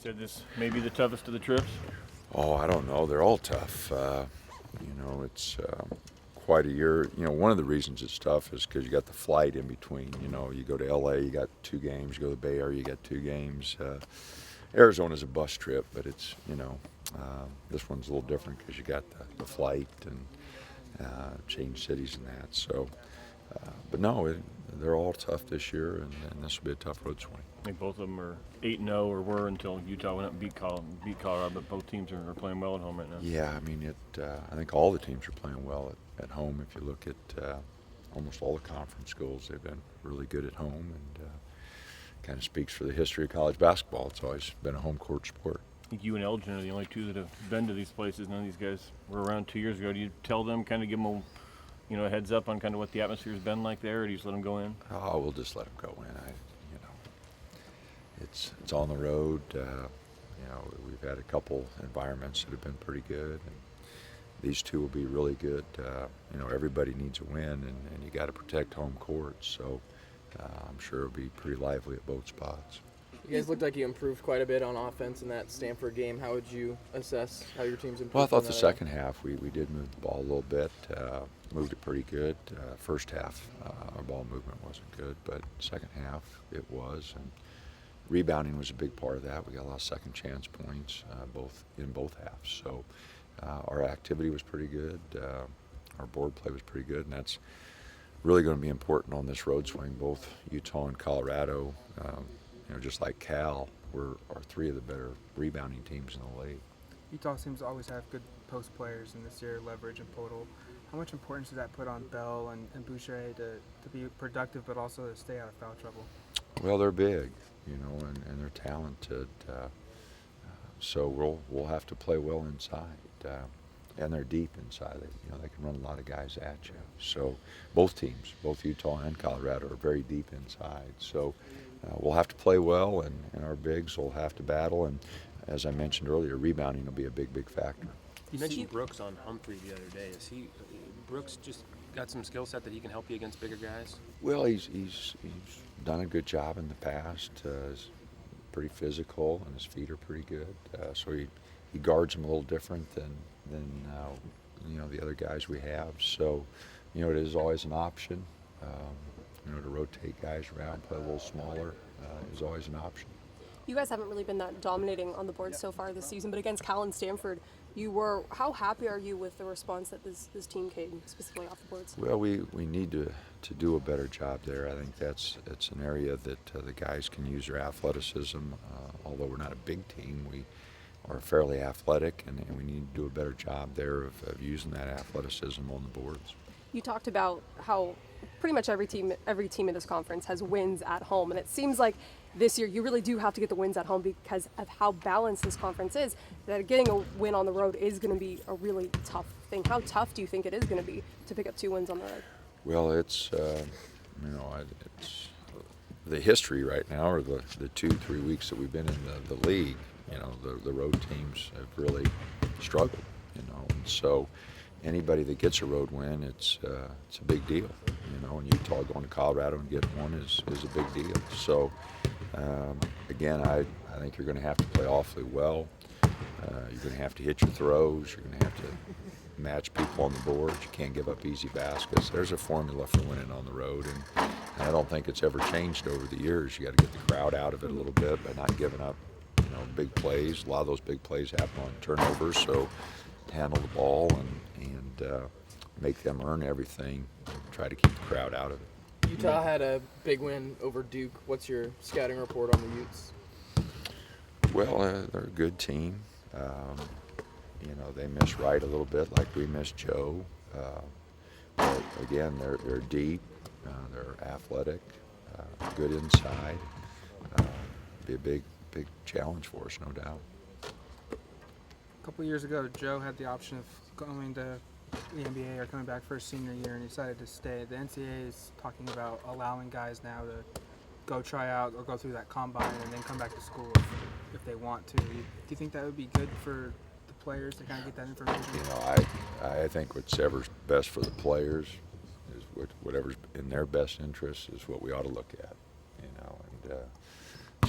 Said this may be the toughest of the trips. Oh, I don't know. They're all tough. It's quite a year. One of the reasons it's tough is because you got the flight in between. You go to LA, you got 2 games. You go to the Bay Area, you got 2 games. Arizona's a bus trip, but this one's a little different because you got the flight and change cities and that. So, but no, they're all tough this year, and this will be a tough road swing. I think both of them are 8-0 or were until Utah went up and beat Colorado, but both teams are playing well at home right now. Yeah, I think all the teams are playing well at home. If you look at almost all the conference schools, they've been really good at home, and kind of speaks for the history of college basketball. It's always been a home court sport. I think you and Elgin are the only two that have been to these places. None of these guys were around 2 years ago. Do you tell them, kind of give them a heads up on kind of what the atmosphere's been like there, or do you just let them go in? Oh, we'll just let them go in. It's on the road. We've had a couple environments that have been pretty good, and these two will be really good. Everybody needs a win, and you got to protect home court. So I'm sure it'll be pretty lively at both spots. You guys looked like you improved quite a bit on offense in that Stanford game. How would you assess how your team's improved? Well, I thought the second half we did move the ball a little bit, moved it pretty good. First half our ball movement wasn't good, but second half it was. And rebounding was a big part of that. We got a lot of second chance points in both halves. So our activity was pretty good. Our board play was pretty good, and that's really going to be important on this road swing. Both Utah and Colorado, just like Cal, are three of the better rebounding teams in the league. Utah seems to always have good post players in this year, Leverage and Podol. How much importance does that put on Bell and Boucher to be productive but also to stay out of foul trouble? Well, they're big, and they're talented. So we'll have to play well inside. And they're deep inside. They can run a lot of guys at you. So both teams, both Utah and Colorado, are very deep inside. So we'll have to play well, and our bigs will have to battle. And as I mentioned earlier, rebounding will be a big, big factor. You mentioned Brooks on Humphrey the other day. Brooks just got some skill set that he can help you against bigger guys? Well, he's done a good job in the past. He's pretty physical, and his feet are pretty good. So he guards them a little different than the other guys we have. So, it is always an option. To rotate guys around, play a little smaller, is always an option. You guys haven't really been that dominating on the board so far this season, but against Cal and Stanford, you were. How happy are you with the response that this team came, specifically off the boards? Well, we need to do a better job there. I think it's an area that the guys can use their athleticism. Although we're not a big team, we are fairly athletic, and we need to do a better job there of using that athleticism on the boards. You talked about how pretty much every team in this conference has wins at home, and it seems like this year you really do have to get the wins at home because of how balanced this conference is, that getting a win on the road is going to be a really tough thing. How tough do you think it is going to be to pick up 2 wins on the road? Well, it's the history right now, or the 2-3 weeks that we've been in the league. The road teams have really struggled, and so anybody that gets a road win, it's a big deal. And Utah going to Colorado and getting one is a big deal. So again, I think you're going to have to play awfully well. You're going to have to hit your throws. You're going to have to match people on the boards. You can't give up easy baskets. There's a formula for winning on the road, and I don't think it's ever changed over the years. You got to get the crowd out of it a little bit by not giving up, big plays. A lot of those big plays happen on turnovers, so handle the ball and make them earn everything. Try to keep the crowd out of it. Utah had a big win over Duke. What's your scouting report on the Utes? Well, they're a good team. They miss Wright a little bit, like we miss Joe. But again, they're deep. They're athletic. Good inside. Be a big challenge for us, no doubt. A couple years ago, Joe had the option of going to the NBA or coming back for his senior year, and he decided to stay. The NCAA is talking about allowing guys now to go try out or go through that combine and then come back to school if they want to. Do you think that would be good for the players to kind of get that information? I think whatever's best for the players is whatever's in their best interest is what we ought to look at.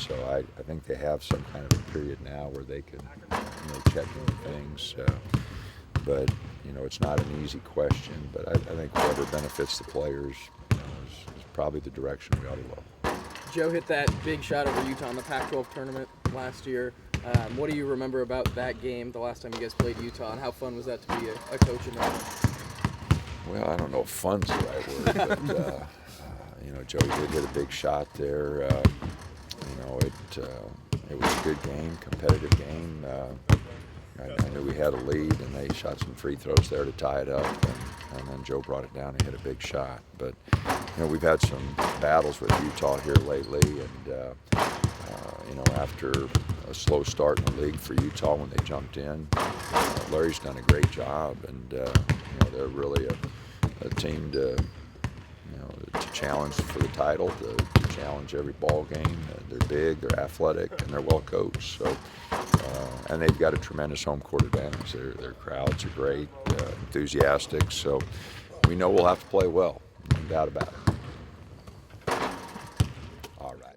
So I think they have some kind of a period now where they can, check into things. But it's not an easy question. But I think whatever benefits the players, is probably the direction we ought to go. Joe hit that big shot over Utah in the Pac-12 tournament last year. What do you remember about that game, the last time you guys played Utah, and how fun was that to be a coach in that one? Well, I don't know if fun's the right word, but Joey did hit a big shot there. It was a good game, competitive game. I knew we had a lead, and they shot some free throws there to tie it up, and then Joe brought it down and hit a big shot. But we've had some battles with Utah here lately, and after a slow start in the league for Utah when they jumped in, Larry's done a great job, and they're really a team to challenge for the title, to challenge every ball game. They're big, they're athletic, and they're well coached. So, and they've got a tremendous home court advantage. Their crowds are great, enthusiastic. So we know we'll have to play well, no doubt about it.